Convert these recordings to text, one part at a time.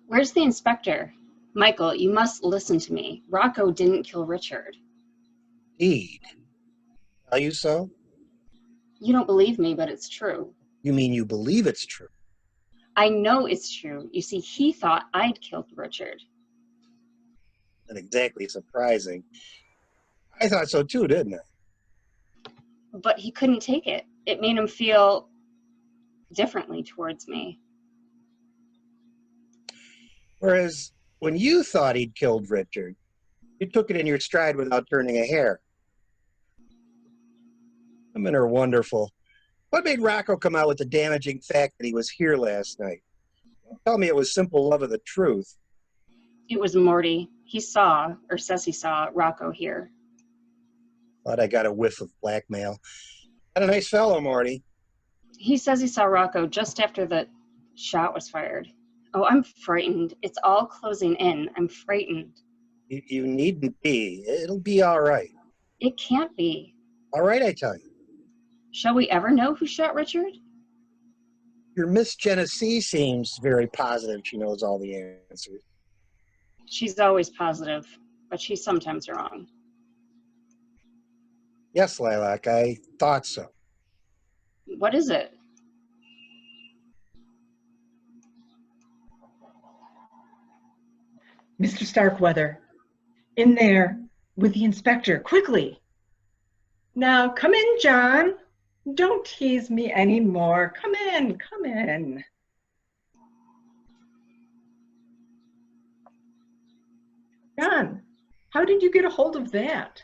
Where's the inspector? Michael, you must listen to me. Rocco didn't kill Richard. Indeed. Are you so? You don't believe me, but it's true. You mean you believe it's true? I know it's true. You see, he thought I'd killed Richard. Not exactly surprising. I thought so too, didn't I? But he couldn't take it. It made him feel differently towards me. Whereas when you thought he'd killed Richard, you took it in your stride without turning a hair. Women are wonderful. What made Rocco come out with the damaging fact that he was here last night? Don't tell me it was simple love of the truth. It was Morty. He saw, or says he saw, Rocco here. Thought I got a whiff of blackmail. Not a nice fellow, Morty. He says he saw Rocco just after the shot was fired. Oh, I'm frightened. It's all closing in. I'm frightened. You needn't be. It'll be all right. It can't be. All right, I tell you. Shall we ever know who shot Richard? Your Miss Genesee seems very positive. She knows all the answers. She's always positive, but she's sometimes wrong. Yes, Lilac, I thought so. What is it? Mr. Starkweather, in there with the inspector, quickly. Now, come in, John. Don't tease me anymore. Come in, come in. John, how did you get a hold of that?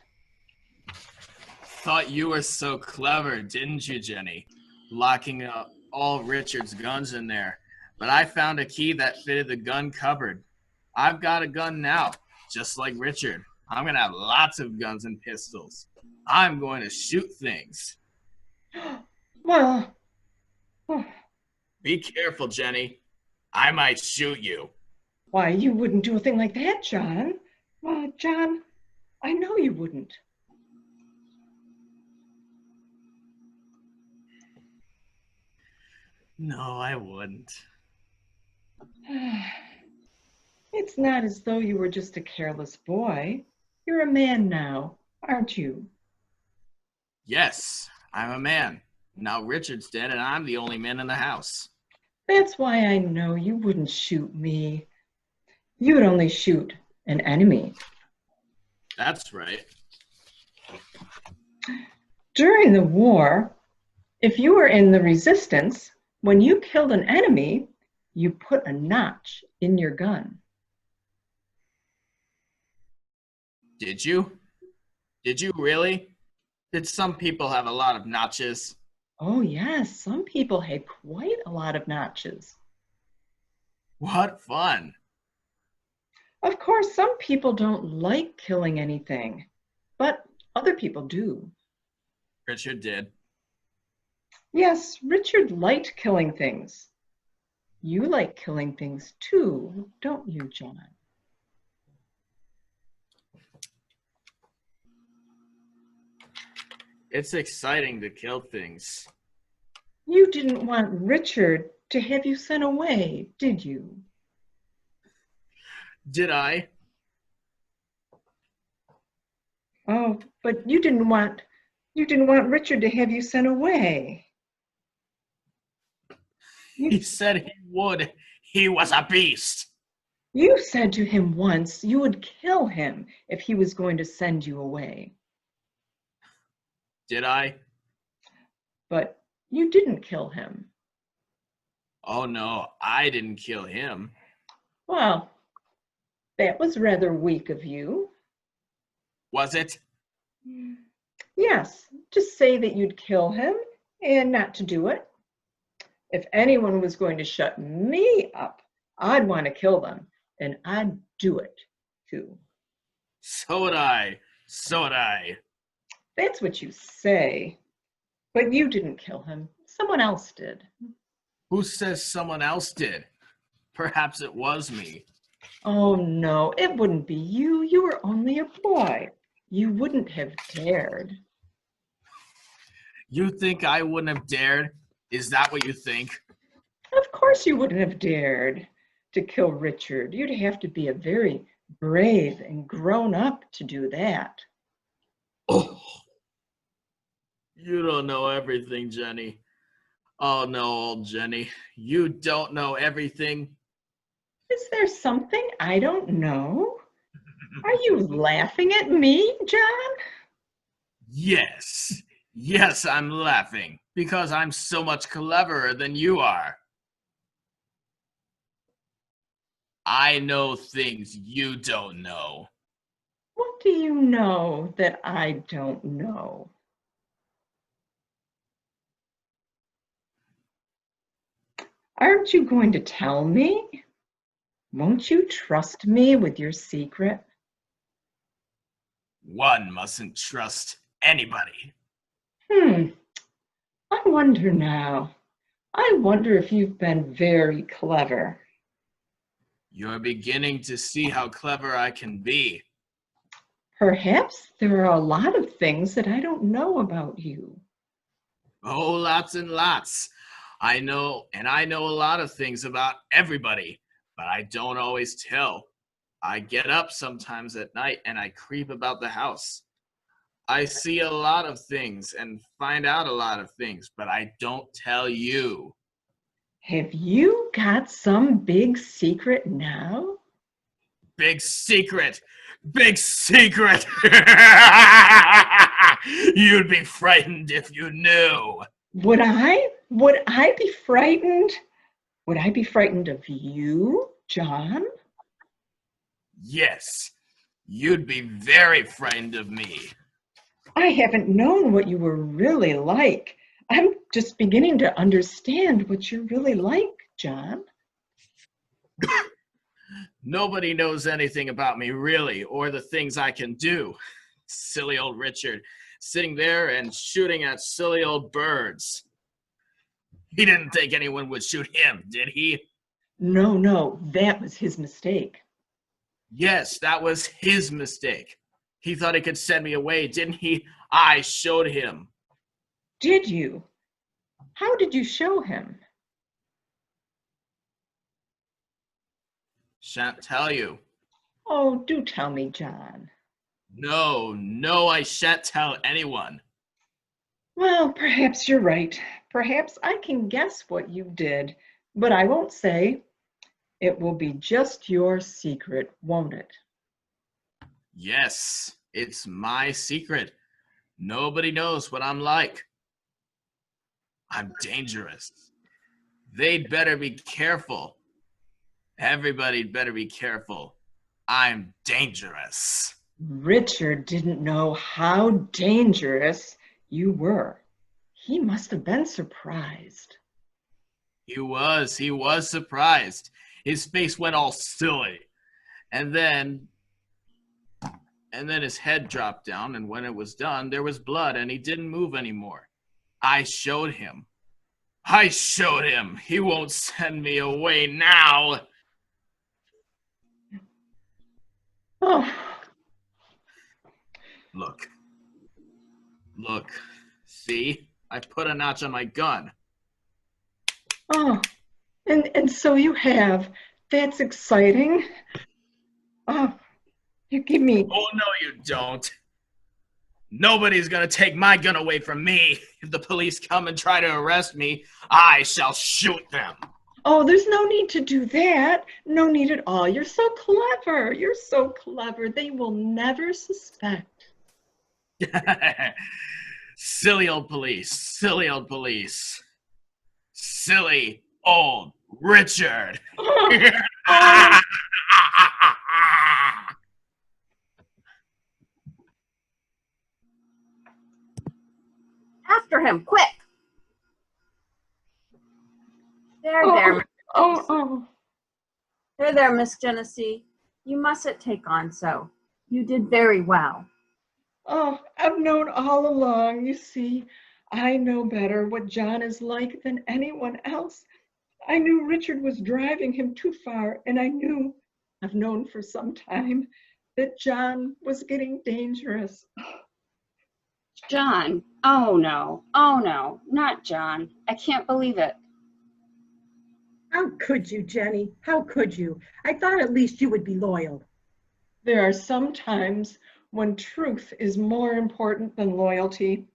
Thought you were so clever, didn't you, Jenny? Locking up all Richard's guns in there. But I found a key that fitted the gun cupboard. I've got a gun now, just like Richard. I'm going to have lots of guns and pistols. I'm going to shoot things. Well, Be careful, Jenny. I might shoot you. why, you wouldn't do a thing like that, John. Well, John, I know you wouldn't. No, I wouldn't. It's not as though you were just a careless boy. You're a man now, aren't you? Yes, I'm a man. Now Richard's dead and I'm the only man in the house. That's why I know you wouldn't shoot me. You would only shoot an enemy. That's right. During the war, if you were in the resistance, when you killed an enemy, you put a notch in your gun. Did you? Did you really? Did some people have a lot of notches? Oh yes, some people had quite a lot of notches. What fun. Of course, some people don't like killing anything, but other people do. Richard did. Yes, Richard liked killing things. You like killing things too, don't you, John? It's exciting to kill things. You didn't want Richard to have you sent away, did you? Did I? Oh, but you didn't want Richard to have you sent away. He said he would. He was a beast. You said to him once you would kill him if he was going to send you away. Did I? But you didn't kill him. Oh no, I didn't kill him. Well, that was rather weak of you. Was it? Yes, to say that you'd kill him and not to do it. If anyone was going to shut me up, I'd want to kill them, and I'd do it too. So would I. So would I. That's what you say. But you didn't kill him. Someone else did. Who says someone else did? Perhaps it was me. Oh no, it wouldn't be you. You were only a boy. You wouldn't have dared. You think I wouldn't have dared? Is that what you think? Of course you wouldn't have dared. to kill Richard. You'd have to be a very brave and grown up to do that. Oh, you don't know everything, Jenny. Oh no, old Jenny. You don't know everything. Is there something I don't know? Are you laughing at me, John? Yes. Yes, I'm laughing because I'm so much cleverer than you are. I know things you don't know. What do you know that I don't know? Aren't you going to tell me? Won't you trust me with your secret? One mustn't trust anybody. I wonder now. I wonder if you've been very clever. You're beginning to see how clever I can be. Perhaps there are a lot of things that I don't know about you. Oh, lots and lots. I know a lot of things about everybody, but I don't always tell. I get up sometimes at night and I creep about the house. I see a lot of things and find out a lot of things, but I don't tell you. Have you got some big secret now? Big secret! Big secret! You'd be frightened if you knew. Would I? Would I be frightened? Would I be frightened of you, John? Yes, you'd be very frightened of me. I haven't known what you were really like. I'm just beginning to understand what you're really like, John. Nobody knows anything about me, really, or the things I can do. Silly old Richard, sitting there and shooting at silly old birds. He didn't think anyone would shoot him, did he? No, that was his mistake. Yes, that was his mistake. He thought he could send me away, didn't he? I showed him. Did you? How did you show him? Shan't tell you. Oh, do tell me, John. No, I shan't tell anyone. Well, perhaps you're right. Perhaps I can guess what you did, but I won't say. It will be just your secret, won't it? Yes, it's my secret. Nobody knows what I'm like. I'm dangerous. They'd better be careful. Everybody'd better be careful. I'm dangerous. Richard didn't know how dangerous you were. He must have been surprised. He was surprised. His face went all silly. And then his head dropped down, and when it was done, there was blood, and he didn't move anymore. I showed him. He won't send me away now. Oh, Look. See? I put a notch on my gun. oh, and so you have. That's exciting. Oh, you give me. Oh, no, you don't. Nobody's gonna take my gun away from me. If the police come and try to arrest me, I shall shoot them. Oh, there's no need to do that. No need at all. You're so clever. You're so clever. They will never suspect. Silly old police. Silly old Richard. Oh, After him, quick! There, oh. there, Miss Genesee. You mustn't take on so. You did very well. Oh, I've known all along. You see, I know better what John is like than anyone else. I knew Richard was driving him too far, and I've known for some time, that John was getting dangerous. John. Oh no, not John. I can't believe it. How could you, Jenny? How could you? I thought at least you would be loyal. There are some times when truth is more important than loyalty.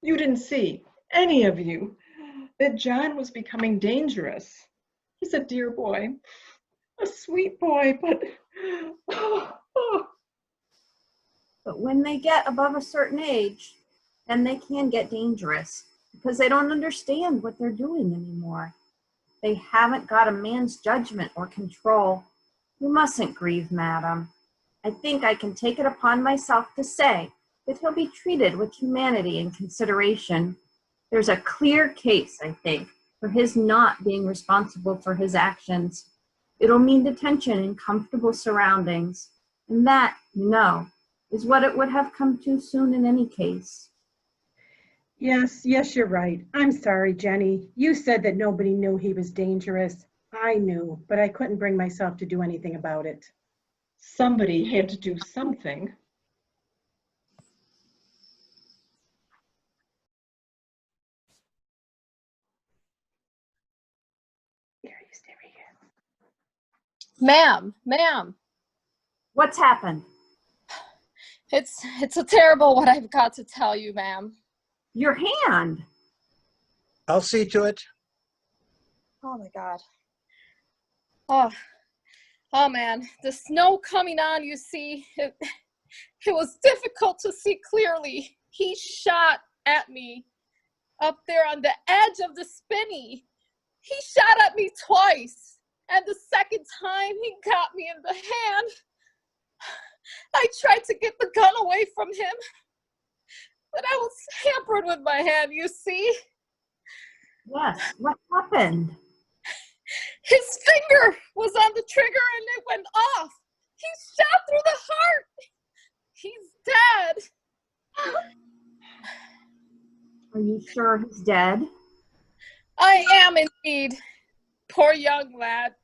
You didn't see, any of you, that John was becoming dangerous. He's a dear boy, a sweet boy, but But when they get above a certain age, then they can get dangerous because they don't understand what they're doing anymore. They haven't got a man's judgment or control. You mustn't grieve, madam. I think I can take it upon myself to say that he'll be treated with humanity and consideration. There's a clear case, I think, for his not being responsible for his actions. It'll mean detention in comfortable surroundings, and that, you know, is what it would have come to soon in any case. Yes, you're right. I'm sorry, Jenny. You said that nobody knew he was dangerous. I knew, but I couldn't bring myself to do anything about it. somebody had to do something. Here, you stay right here. Ma'am, What's happened? it's a terrible what I've got to tell you, ma'am. Your hand. I'll see to it. Oh my God. Oh man, the snow coming on, you see, it was difficult to see clearly. He shot at me up there on the edge of the spinney. He shot at me twice, and the second time he got me in the hand. I tried to get the gun away from him, but I was hampered with my hand, you see. Yes, what happened? His finger was on the trigger and it went off. He shot through the heart. He's dead. Are you sure he's dead? I am indeed. Poor young lad,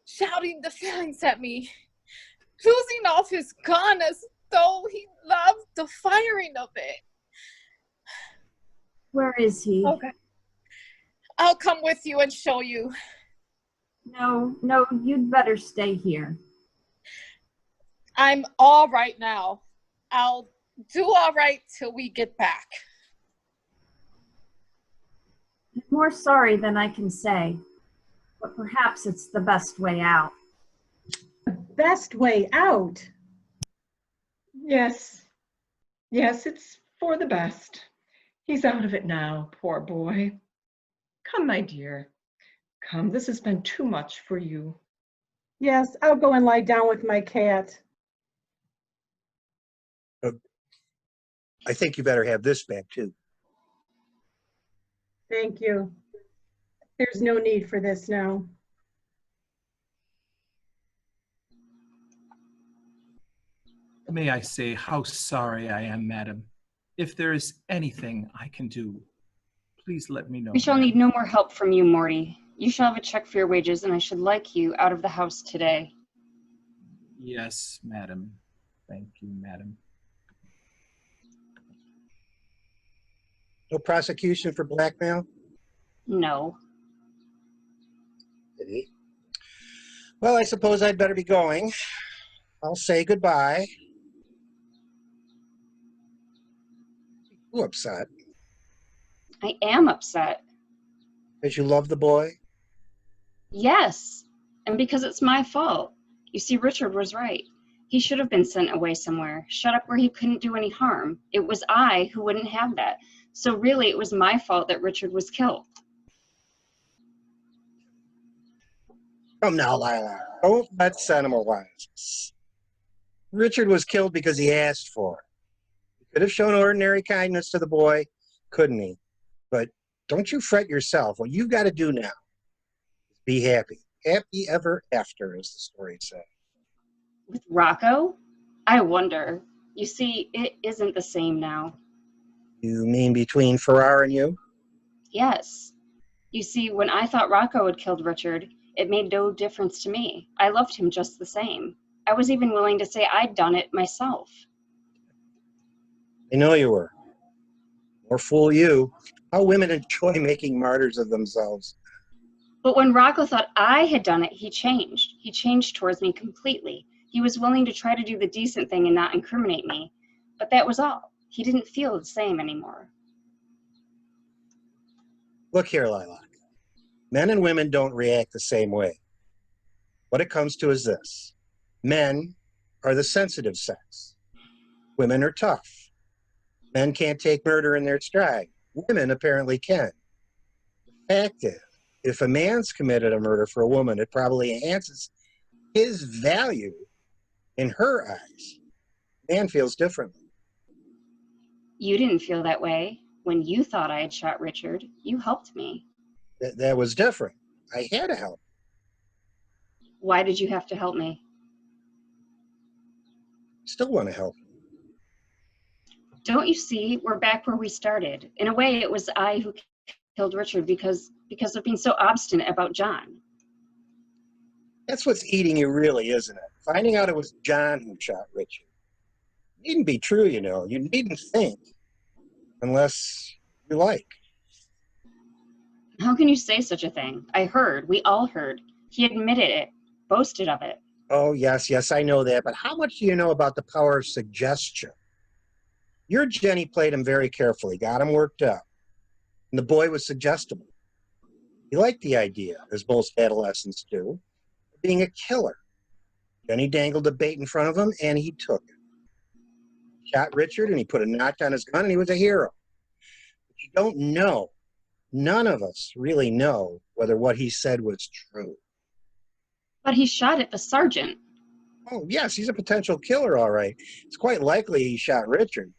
shouting the feelings at me, losing off his gun as though he loved the firing of it. Where is he? Okay. I'll come with you and show you. No, you'd better stay here. I'm all right now. I'll do all right till we get back. I'm more sorry than I can say, but perhaps it's the best way out. Best way out? Yes, it's for the best. He's out of it now, poor boy. Come, my dear. Come, this has been too much for you. Yes, I'll go and lie down with my cat. I think you better have this back too. Thank you. There's no need for this now. May I say how sorry I am, madam. If there is anything I can do, please let me know. We shall need no more help from you, Morty. You shall have a check for your wages, and I should like you out of the house today. Yes, madam. Thank you, madam. No prosecution for blackmail? No. Pity. Well, I suppose I'd better be going. I'll say goodbye. You upset? I am upset. Because you love the boy? Yes, and because it's my fault. You see, Richard was right. He should have been sent away somewhere, shut up where he couldn't do any harm. It was I who wouldn't have that. So really, it was my fault that Richard was killed. Come now, Lila. Don't let sentimentalize. Richard was killed because he asked for it. He could have shown ordinary kindness to the boy, couldn't he? But don't you fret yourself. What you've got to do now is be happy. Happy ever after, as the story says. With Rocco? I wonder. You see, it isn't the same now. You mean between Farrar and you? Yes. You see, when I thought Rocco had killed Richard, it made no difference to me. I loved him just the same. I was even willing to say I'd done it myself. I know you were. Or fool you. How women enjoy making martyrs of themselves. But when Rocco thought I had done it, he changed. He changed towards me completely. He was willing to try to do the decent thing and not incriminate me. But that was all. He didn't feel the same anymore. Look here, Lilac. Men and women don't react the same way. What it comes to is this. Men are the sensitive sex. Women are tough. Men can't take murder in their stride. Women apparently can. The fact is, if a man's committed a murder for a woman, it probably enhances his value in her eyes. Man feels differently. You didn't feel that way. When you thought I had shot Richard, you helped me. That was different. I had to help. Why did you have to help me? Still want to help. Don't you see? We're back where we started. In a way, it was I who killed Richard because of being so obstinate about John. That's what's eating you, really, isn't it? Finding out it was John who shot Richard. It needn't be true, you know. You needn't think. Unless you like. How can you say such a thing? I heard. We all heard. He admitted it, boasted of it. Oh, yes, I know that. But how much do you know about the power of suggestion? Your Jenny played him very carefully, got him worked up. And the boy was suggestible. He liked the idea, as most adolescents do, of being a killer. Jenny dangled a bait in front of him, and he took it. Shot Richard, and he put a notch on his gun, and he was a hero. But you don't know. None of us really know whether what he said was true. But he shot at the sergeant. Oh, yes, he's a potential killer, all right. It's quite likely he shot Richard.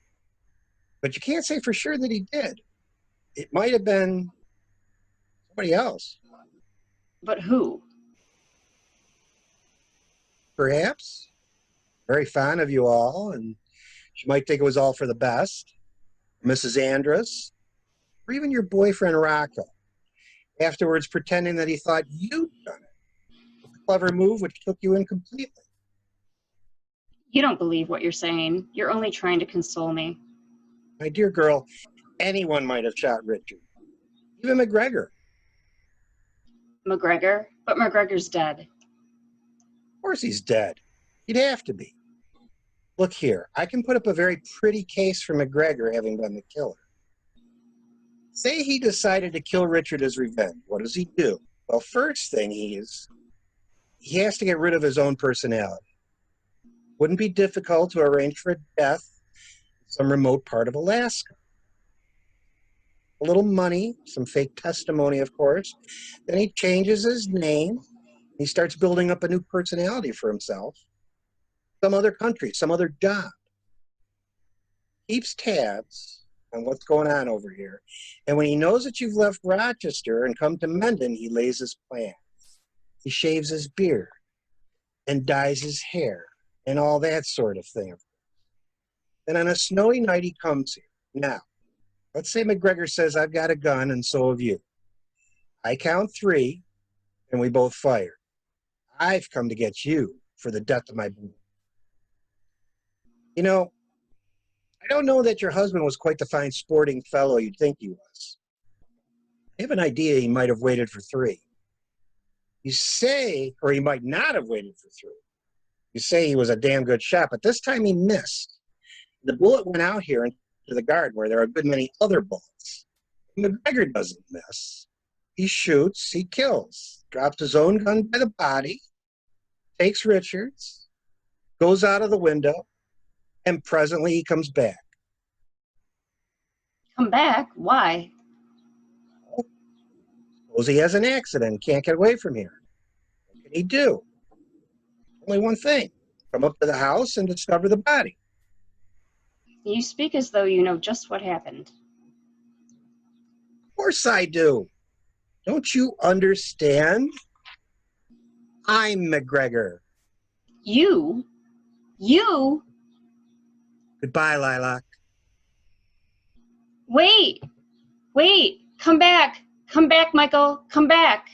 But you can't say for sure that he did. It might have been somebody else. But who? Perhaps. Very fond of you all, and she might think it was all for the best. Mrs. Andrus, or even your boyfriend Rocco, afterwards pretending that he thought you'd done it. A clever move which took you in completely. You don't believe what you're saying. You're only trying to console me. My dear girl, anyone might have shot Richard. Even McGregor. McGregor? But McGregor's dead. Of course he's dead. He'd have to be. Look here, I can put up a very pretty case for McGregor having been the killer. Say he decided to kill Richard as revenge. What does he do? Well, first thing he has to get rid of his own personality. Wouldn't be difficult to arrange for a death in some remote part of Alaska. A little money, some fake testimony, of course. Then he changes his name. He starts building up a new personality for himself. Some other country, some other job. Keeps tabs on what's going on over here. And when he knows that you've left Rochester and come to Mendon, he lays his plans. He shaves his beard and dyes his hair and all that sort of thing. Then on a snowy night, he comes here. Now, let's say McGregor says, I've got a gun and so have you. I count 3 and we both fire. I've come to get you for the death of my boy. You know, I don't know that your husband was quite the fine sporting fellow you'd think he was. I have an idea he might have waited for 3. You say, or he might not have waited for 3. You say he was a damn good shot, but this time he missed. The bullet went out here into the garden where there are a good many other bullets. McGregor doesn't miss. He shoots, he kills, drops his own gun by the body, takes Richard's, goes out of the window, and presently he comes back. Come back? Why? Suppose he has an accident, can't get away from here. What can he do? Only one thing, come up to the house and discover the body. You speak as though you know just what happened. Of course I do. Don't you understand? I'm McGregor. You? You? Goodbye, Lilac. Wait! Wait! Come back! Come back, Michael! Come back!